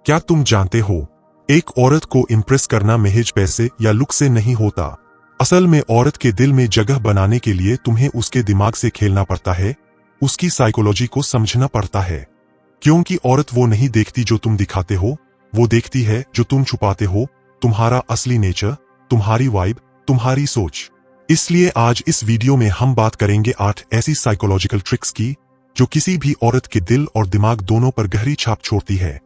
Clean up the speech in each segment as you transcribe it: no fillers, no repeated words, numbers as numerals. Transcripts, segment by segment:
क्या तुम जानते हो, एक औरत को इम्प्रेस करना महज पैसे या लुक से नहीं होता। असल में औरत के दिल में जगह बनाने के लिए तुम्हें उसके दिमाग से खेलना पड़ता है, उसकी साइकोलॉजी को समझना पड़ता है। क्योंकि औरत वो नहीं देखती जो तुम दिखाते हो, वो देखती है जो तुम छुपाते हो, तुम्हारा असली नेचर, तुम्हारी वाइब, तुम्हारी सोच। इसलिए आज इस वीडियो में हम बात करेंगे 8 ऐसी साइकोलॉजिकल ट्रिक्स की जो किसी भी औरत के दिल और दिमाग दोनों पर गहरी छाप छोड़ती है।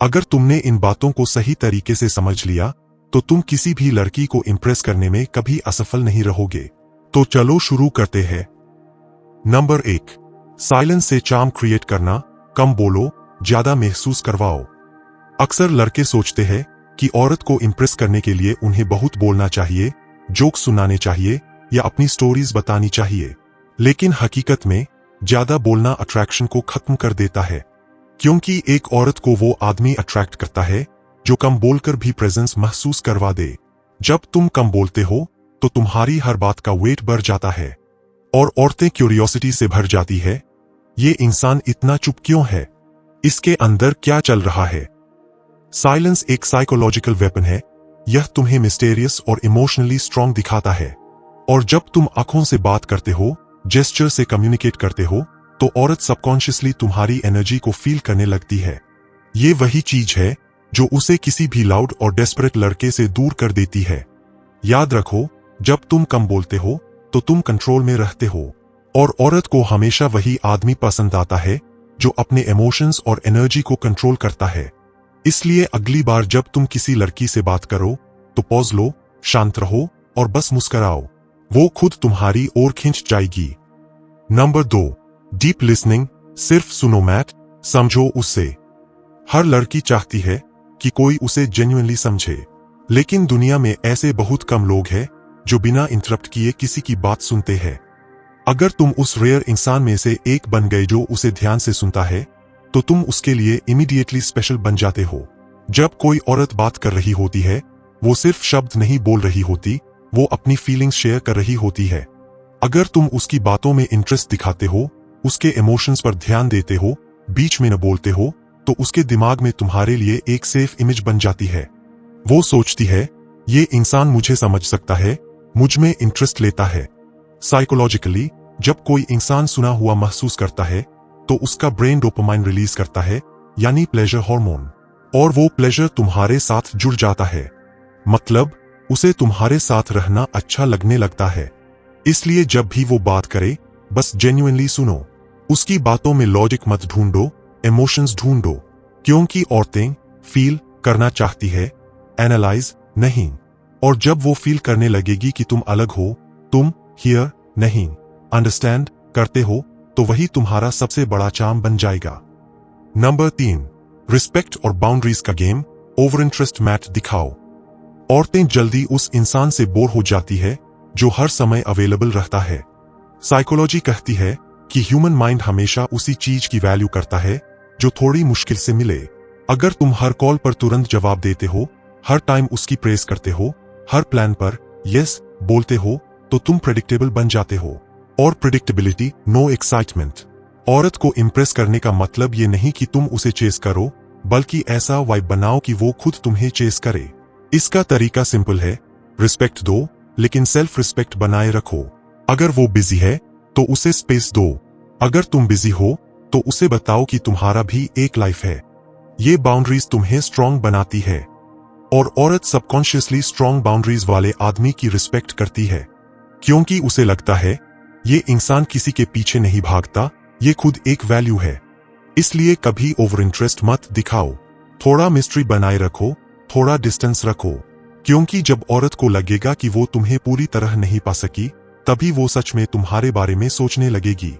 अगर तुमने इन बातों को सही तरीके से समझ लिया तो तुम किसी भी लड़की को इम्प्रेस करने में कभी असफल नहीं रहोगे। तो चलो शुरू करते हैं। नंबर 1, साइलेंस से चार्म क्रिएट करना। कम बोलो, ज्यादा महसूस करवाओ। अक्सर लड़के सोचते हैं कि औरत को इम्प्रेस करने के लिए उन्हें बहुत बोलना चाहिए, जोक सुनाने चाहिए या अपनी स्टोरीज बतानी चाहिए। लेकिन हकीकत में ज्यादा बोलना अट्रैक्शन को खत्म कर देता है। क्योंकि एक औरत को वो आदमी अट्रैक्ट करता है जो कम बोलकर भी प्रेजेंस महसूस करवा दे। जब तुम कम बोलते हो तो तुम्हारी हर बात का वेट बढ़ जाता है और औरतें क्यूरियोसिटी से भर जाती है। ये इंसान इतना चुप क्यों है? इसके अंदर क्या चल रहा है? साइलेंस एक साइकोलॉजिकल वेपन है। यह तुम्हें मिस्टीरियस और इमोशनली स्ट्रांग दिखाता है। और जब तुम आंखों से बात करते हो, जेस्चर से कम्युनिकेट करते हो, तो औरत सबकॉन्शियसली तुम्हारी एनर्जी को फील करने लगती है। ये वही चीज है जो उसे किसी भी लाउड और डेस्परेट लड़के से दूर कर देती है। याद रखो, जब तुम कम बोलते हो तो तुम कंट्रोल में रहते हो और औरत को हमेशा वही आदमी पसंद आता है जो अपने इमोशंस और एनर्जी को कंट्रोल करता है। इसलिए अगली बार जब तुम किसी लड़की से बात करो तो पॉज लो, शांत रहो और बस मुस्कुराओ। वो खुद तुम्हारी ओर खिंच जाएगी। Number 2, deep listening. सिर्फ सुनो मैट, समझो उससे। हर लड़की चाहती है कि कोई उसे जेन्युइनली समझे, लेकिन दुनिया में ऐसे बहुत कम लोग हैं जो बिना इंटरप्ट किए किसी की बात सुनते हैं। अगर तुम उस रेयर इंसान में से एक बन गए जो उसे ध्यान से सुनता है, तो तुम उसके लिए इमीडिएटली स्पेशल बन जाते हो। जब कोई औरत बात कर रही होती है, वो सिर्फ शब्द नहीं बोल रही होती, वो अपनी फीलिंग्स शेयर कर रही होती है। अगर तुम उसकी बातों में इंटरेस्ट दिखाते हो, उसके इमोशंस पर ध्यान देते हो, बीच में न बोलते हो, तो उसके दिमाग में तुम्हारे लिए एक सेफ इमेज बन जाती है। वो सोचती है, ये इंसान मुझे समझ सकता है, मुझ में इंटरेस्ट लेता है। साइकोलॉजिकली जब कोई इंसान सुना हुआ महसूस करता है तो उसका ब्रेन डोपामाइन रिलीज करता है, यानी प्लेजर हार्मोन, और वो प्लेजर तुम्हारे साथ जुड़ जाता है। मतलब उसे तुम्हारे साथ रहना अच्छा लगने लगता है। इसलिए जब भी वो बात करे, बस जेन्युइनली सुनो। उसकी बातों में लॉजिक मत ढूंढो, इमोशंस ढूंढो। क्योंकि औरतें फील करना चाहती है, एनालाइज नहीं। और जब वो फील करने लगेगी कि तुम अलग हो, तुम हियर नहीं अंडरस्टैंड करते हो, तो वही तुम्हारा सबसे बड़ा चार्म बन जाएगा। नंबर 3, रिस्पेक्ट और बाउंड्रीज का गेम। ओवर इंटरेस्ट मैट दिखाओ। औरतें जल्दी उस इंसान से बोर हो जाती है जो हर समय अवेलेबल रहता है। साइकोलॉजी कहती है कि ह्यूमन माइंड हमेशा उसी चीज की वैल्यू करता है जो थोड़ी मुश्किल से मिले। अगर तुम हर कॉल पर तुरंत जवाब देते हो, हर टाइम उसकी प्रेस करते हो, हर प्लान पर यस बोलते हो, तो तुम प्रेडिक्टेबल बन जाते हो। और प्रेडिक्टेबिलिटी, नो एक्साइटमेंट। औरत को इम्प्रेस करने का मतलब ये नहीं कि तुम उसे चेस करो, बल्कि ऐसा वाइब बनाओ कि वो खुद तुम्हें चेस करे। इसका तरीका सिंपल है, रिस्पेक्ट दो, लेकिन सेल्फ रिस्पेक्ट बनाए रखो। अगर वो बिजी है तो उसे स्पेस दो। अगर तुम बिजी हो तो उसे बताओ कि तुम्हारा भी एक लाइफ है। ये बाउंड्रीज तुम्हें स्ट्रांग बनाती है। और औरत सबकॉन्शियसली स्ट्रांग बाउंड्रीज वाले आदमी की रिस्पेक्ट करती है, क्योंकि उसे लगता है ये इंसान किसी के पीछे नहीं भागता, ये खुद एक वैल्यू है। इसलिए कभी ओवर इंटरेस्ट मत दिखाओ। थोड़ा मिस्ट्री बनाए रखो, थोड़ा डिस्टेंस रखो। क्योंकि जब औरत को लगेगा कि वो तुम्हें पूरी तरह नहीं पा सकी, तभी वो सच में तुम्हारे बारे में सोचने लगेगी।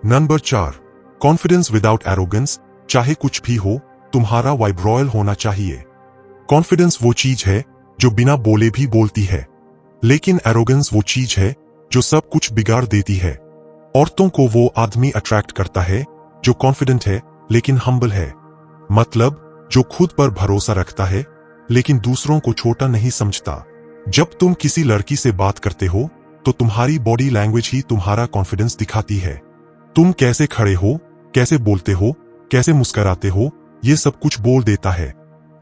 Number 4, confidence without arrogance. चाहे कुछ भी हो, तुम्हारा वाइब रॉयल होना चाहिए। कॉन्फिडेंस वो चीज है जो बिना बोले भी बोलती है, लेकिन एरोगेंस वो चीज है जो सब कुछ बिगाड़ देती है। औरतों को वो आदमी अट्रैक्ट करता है जो कॉन्फिडेंट है लेकिन हम्बल है। मतलब जो खुद पर भरोसा रखता है लेकिन दूसरों को छोटा नहीं समझता। जब तुम किसी लड़की से बात करते हो तो तुम्हारी बॉडी लैंग्वेज ही तुम्हारा कॉन्फिडेंस दिखाती है। तुम कैसे खड़े हो, कैसे बोलते हो, कैसे मुस्कुराते हो, ये सब कुछ बोल देता है।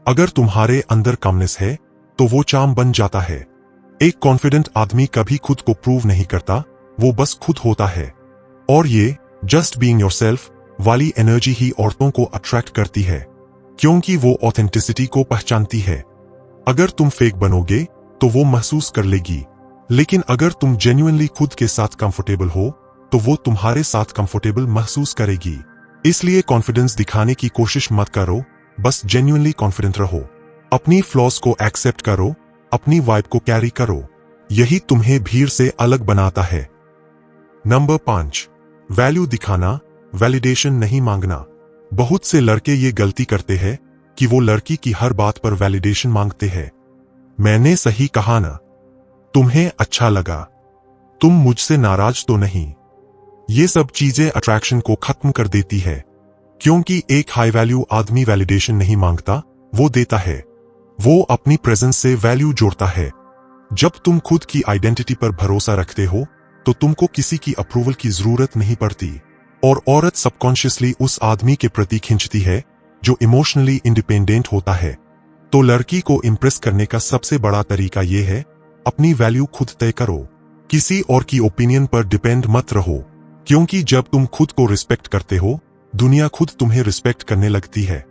अगर तुम्हारे अंदर कमनेस है तो वो चार्म बन जाता है। एक कॉन्फिडेंट आदमी कभी खुद को प्रूव नहीं करता, वो बस खुद होता है। और ये जस्ट बीइंग योरसेल्फ वाली एनर्जी ही औरतों को अट्रैक्ट करती है, क्योंकि वो ऑथेंटिसिटी को पहचानती है। अगर तुम फेक बनोगे तो वो महसूस कर लेगी, लेकिन अगर तुम जेन्युइनली खुद के साथ कंफर्टेबल हो तो वो तुम्हारे साथ कंफर्टेबल महसूस करेगी। इसलिए कॉन्फिडेंस दिखाने की कोशिश मत करो, बस जेन्युइनली कॉन्फिडेंट रहो। अपनी फ्लॉस को एक्सेप्ट करो, अपनी वाइब को कैरी करो। यही तुम्हें भीड़ से अलग बनाता है। नंबर 5, वैल्यू दिखाना, वैलिडेशन नहीं मांगना। बहुत से लड़के ये गलती करते हैं कि वो लड़की की हर बात पर वैलिडेशन मांगते हैं। मैंने सही कहा ना? तुम्हें अच्छा लगा? तुम मुझसे नाराज तो नहीं? ये सब चीजें अट्रैक्शन को खत्म कर देती है, क्योंकि एक हाई वैल्यू आदमी वैलिडेशन नहीं मांगता, वो देता है। वो अपनी प्रेजेंस से वैल्यू जोड़ता है। जब तुम खुद की आइडेंटिटी पर भरोसा रखते हो तो तुमको किसी की अप्रूवल की जरूरत नहीं पड़ती, और औरत सबकॉन्शियसली उस आदमी के प्रति खिंचती है जो इमोशनली इंडिपेंडेंट होता है। तो लड़की को इम्प्रेस करने का सबसे बड़ा तरीका यह है, अपनी वैल्यू खुद तय करो। किसी और की ओपिनियन पर डिपेंड मत रहो, क्योंकि जब तुम खुद को रिस्पेक्ट करते हो, दुनिया खुद तुम्हें रिस्पेक्ट करने लगती है।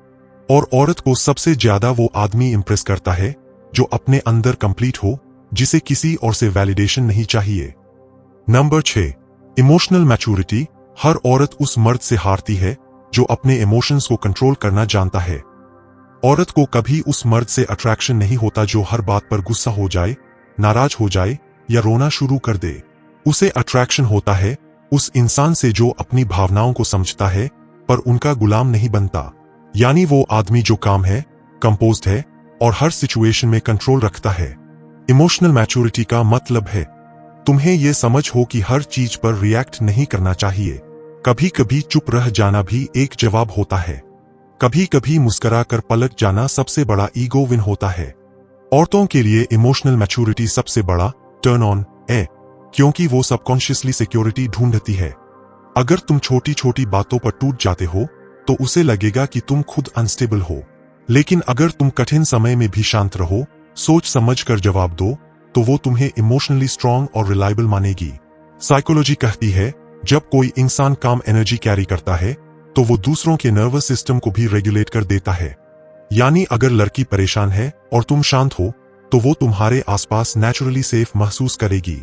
और औरत को सबसे ज्यादा वो आदमी इम्प्रेस करता है जो अपने अंदर कंप्लीट हो, जिसे किसी और से वैलिडेशन नहीं चाहिए। Number 6, emotional maturity. हर औरत उस मर्द से हारती है जो अपने इमोशंस को कंट्रोल करना जानता है। औरत को कभी उस मर्द से अट्रैक्शन नहीं होता जो हर बात पर गुस्सा हो जाए, नाराज हो जाए या रोना शुरू कर दे। उसे अट्रैक्शन होता है उस इंसान से जो अपनी भावनाओं को समझता है पर उनका गुलाम नहीं बनता। यानी वो आदमी जो काम है, कंपोज्ड है और हर सिचुएशन में कंट्रोल रखता है। इमोशनल मैच्योरिटी का मतलब है तुम्हें यह समझ हो कि हर चीज पर रिएक्ट नहीं करना चाहिए। कभी कभी चुप रह जाना भी एक जवाब होता है। कभी कभी मुस्कुराकर पलट जाना सबसे बड़ा ईगो विन होता है। औरतों के लिए इमोशनल मैच्योरिटी सबसे बड़ा टर्न ऑन है, क्योंकि वो सबकॉन्शियसली सिक्योरिटी ढूंढती है। अगर तुम छोटी छोटी बातों पर टूट जाते हो तो उसे लगेगा कि तुम खुद अनस्टेबल हो, लेकिन अगर तुम कठिन समय में भी शांत रहो, सोच समझ कर जवाब दो, तो वो तुम्हें इमोशनली स्ट्रांग और रिलायबल मानेगी। साइकोलॉजी कहती है जब कोई इंसान काम एनर्जी कैरी करता है तो वो दूसरों के नर्वस सिस्टम को भी रेगुलेट कर देता है। यानी अगर लड़की परेशान है और तुम शांत हो तो वो तुम्हारे आसपास नेचुरली सेफ महसूस करेगी।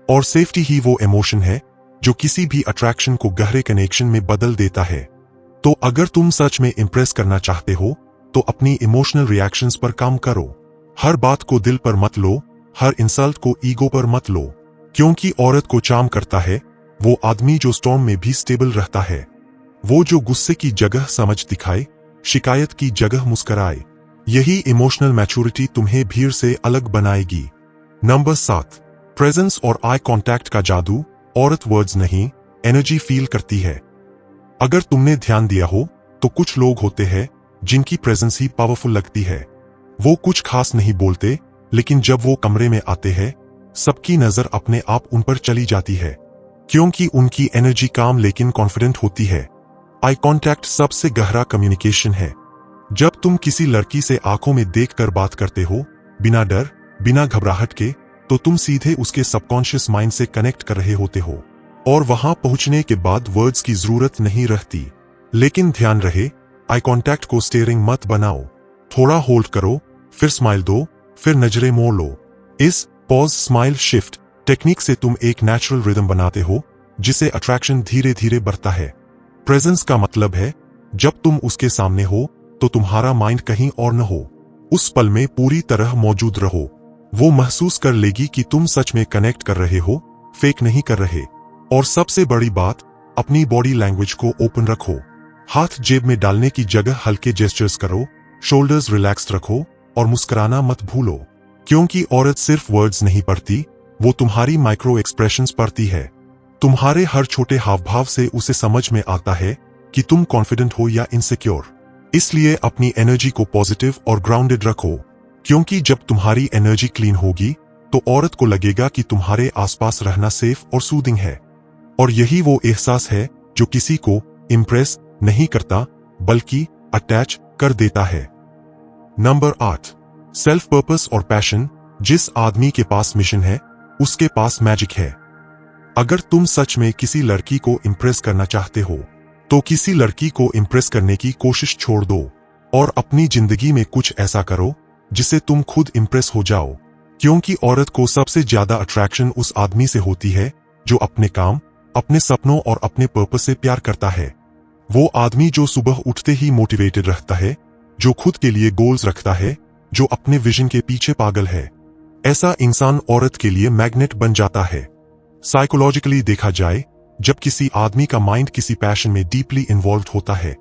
और सेफ्टी ही वो इमोशन है जो किसी भी अट्रैक्शन को गहरे कनेक्शन में बदल देता है। तो अगर तुम सच में इंप्रेस करना चाहते हो तो अपनी इमोशनल रिएक्शंस पर काम करो। हर बात को दिल पर मत लो, हर इंसल्ट को ईगो पर मत लो, क्योंकि औरत को चार्म करता है वो आदमी जो स्टॉर्म में भी स्टेबल रहता है। वो जो गुस्से की जगह समझ दिखाए, शिकायत की जगह मुस्कुराए। यही इमोशनल मैच्योरिटी तुम्हें भीड़ से अलग बनाएगी। नंबर 7, प्रेजेंस और आई कांटेक्ट का जादू। औरत वर्ड्स नहीं, एनर्जी फील करती है। अगर तुमने ध्यान दिया हो तो कुछ लोग होते हैं जिनकी प्रेजेंस ही पावरफुल लगती है। वो कुछ खास नहीं बोलते, लेकिन जब वो कमरे में आते हैं सबकी नजर अपने आप उन पर चली जाती है, क्योंकि उनकी एनर्जी काम लेकिन कॉन्फिडेंट होती है। आई कांटेक्ट सबसे गहरा कम्युनिकेशन है। जब तुम किसी लड़की से आंखों में देखकर बात करते हो, बिना डर, बिना घबराहट के, तो तुम सीधे उसके सबकॉन्शियस माइंड से कनेक्ट कर रहे होते हो। और वहां पहुंचने के बाद वर्ड्स की जरूरत नहीं रहती। लेकिन ध्यान रहे, आई कांटेक्ट को स्टेयरिंग मत बनाओ। थोड़ा होल्ड करो, फिर स्माइल दो, फिर नजरें मोड़ लो। इस पॉज स्माइल शिफ्ट टेक्निक से तुम एक नेचुरल रिदम बनाते हो जिसे अट्रैक्शन धीरे धीरे बढ़ता है। प्रेजेंस का मतलब है जब तुम उसके सामने हो तो तुम्हारा माइंड कहीं और न हो, उस पल में पूरी तरह मौजूद रहो। वो महसूस कर लेगी कि तुम सच में कनेक्ट कर रहे हो, फेक नहीं कर रहे। और सबसे बड़ी बात, अपनी बॉडी लैंग्वेज को ओपन रखो। हाथ जेब में डालने की जगह हल्के जेस्चर्स करो, शोल्डर्स रिलैक्स रखो और मुस्कुराना मत भूलो, क्योंकि औरत सिर्फ वर्ड्स नहीं पढ़ती, वो तुम्हारी माइक्रो एक्सप्रेशंस पढ़ती है। तुम्हारे हर छोटे हाव भाव से उसे समझ में आता है कि तुम कॉन्फिडेंट हो या इनसिक्योर। इसलिए अपनी एनर्जी को पॉजिटिव और ग्राउंडेड रखो, क्योंकि जब तुम्हारी एनर्जी क्लीन होगी तो औरत को लगेगा कि तुम्हारे आसपास रहना सेफ और सूदिंग है। और यही वो एहसास है जो किसी को इम्प्रेस नहीं करता बल्कि अटैच कर देता है। नंबर 8, सेल्फ पर्पस और पैशन। जिस आदमी के पास मिशन है उसके पास मैजिक है। अगर तुम सच में किसी लड़की को इम्प्रेस करना चाहते हो तो किसी लड़की को इम्प्रेस करने की कोशिश छोड़ दो और अपनी जिंदगी में कुछ ऐसा करो जिससे तुम खुद इम्प्रेस हो जाओ, क्योंकि औरत को सबसे ज्यादा अट्रैक्शन उस आदमी से होती है जो अपने काम, अपने सपनों और अपने पर्पस से प्यार करता है। वो आदमी जो सुबह उठते ही मोटिवेटेड रहता है, जो खुद के लिए गोल्स रखता है, जो अपने विजन के पीछे पागल है। ऐसा इंसान औरत के लिए मैग्नेट बन जाता है। साइकोलॉजिकली देखा जाए, जब किसी आदमी का माइंड किसी पैशन में डीपली इन्वॉल्व होता है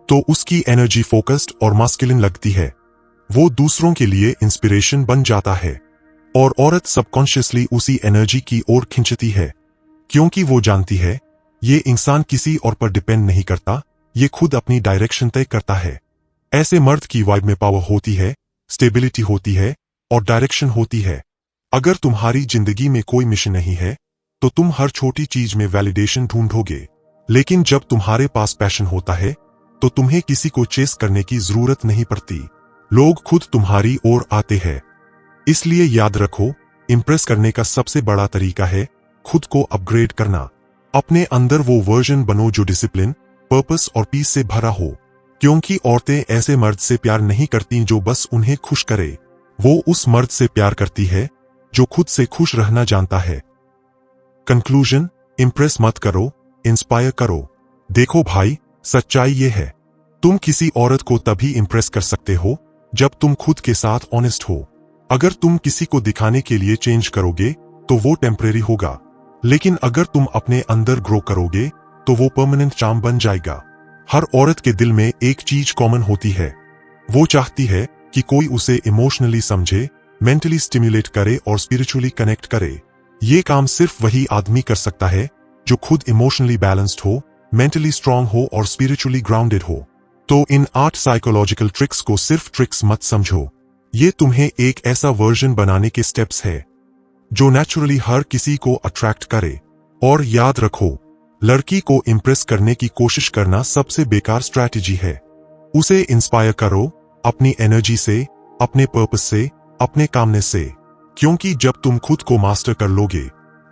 तो उसकी एनर्जी फोकस्ड और मास्कुलिन लगती है। वो दूसरों के लिए इंस्पिरेशन बन जाता है और औरत सबकॉन्शियसली उसी एनर्जी की ओर खिंचती है, क्योंकि वो जानती है ये इंसान किसी और पर डिपेंड नहीं करता, ये खुद अपनी डायरेक्शन तय करता है। ऐसे मर्द की वाइब में पावर होती है, स्टेबिलिटी होती है और डायरेक्शन होती है। अगर तुम्हारी जिंदगी में कोई मिशन नहीं है तो तुम हर छोटी चीज में वैलिडेशन ढूंढोगे, लेकिन जब तुम्हारे पास पैशन होता है तो तुम्हें किसी को चेस करने की जरूरत नहीं पड़ती। लोग खुद तुम्हारी ओर आते हैं। इसलिए याद रखो, इंप्रेस करने का सबसे बड़ा तरीका है खुद को अपग्रेड करना। अपने अंदर वो वर्जन बनो जो डिसिप्लिन, पर्पस और पीस से भरा हो, क्योंकि औरतें ऐसे मर्द से प्यार नहीं करती जो बस उन्हें खुश करे। वो उस मर्द से प्यार करती है जो खुद से खुश रहना जानता है। कंक्लूजन, इंप्रेस मत करो, इंस्पायर करो। देखो भाई, सच्चाई ये है, तुम किसी औरत को तभी इंप्रेस कर सकते हो जब तुम खुद के साथ ऑनेस्ट हो। अगर तुम किसी को दिखाने के लिए चेंज करोगे तो वो टेम्परेरी होगा, लेकिन अगर तुम अपने अंदर ग्रो करोगे तो वो परमानेंट चार्म बन जाएगा। हर औरत के दिल में एक चीज कॉमन होती है, वो चाहती है कि कोई उसे इमोशनली समझे, मेंटली स्टिम्युलेट करे और स्पिरिचुअली कनेक्ट करे। ये काम सिर्फ वही आदमी कर सकता है जो खुद इमोशनली बैलेंस्ड हो, मेंटली स्ट्रांग हो और स्पिरिचुअली ग्राउंडेड हो। तो इन 8 साइकोलॉजिकल ट्रिक्स को सिर्फ ट्रिक्स मत समझो, ये तुम्हें एक ऐसा वर्जन बनाने के स्टेप्स है जो नेचुरली हर किसी को अट्रैक्ट करे। और याद रखो, लड़की को इंप्रेस करने की कोशिश करना सबसे बेकार स्ट्रैटेजी है। उसे इंस्पायर करो अपनी एनर्जी से, अपने पर्पस से, अपने कामनेस से, क्योंकि जब तुम खुद को मास्टर कर लोगे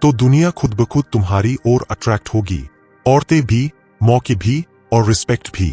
तो दुनिया खुद ब खुद तुम्हारी ओर अट्रैक्ट होगी। औरतें भी, मौके भी और रिस्पेक्ट भी।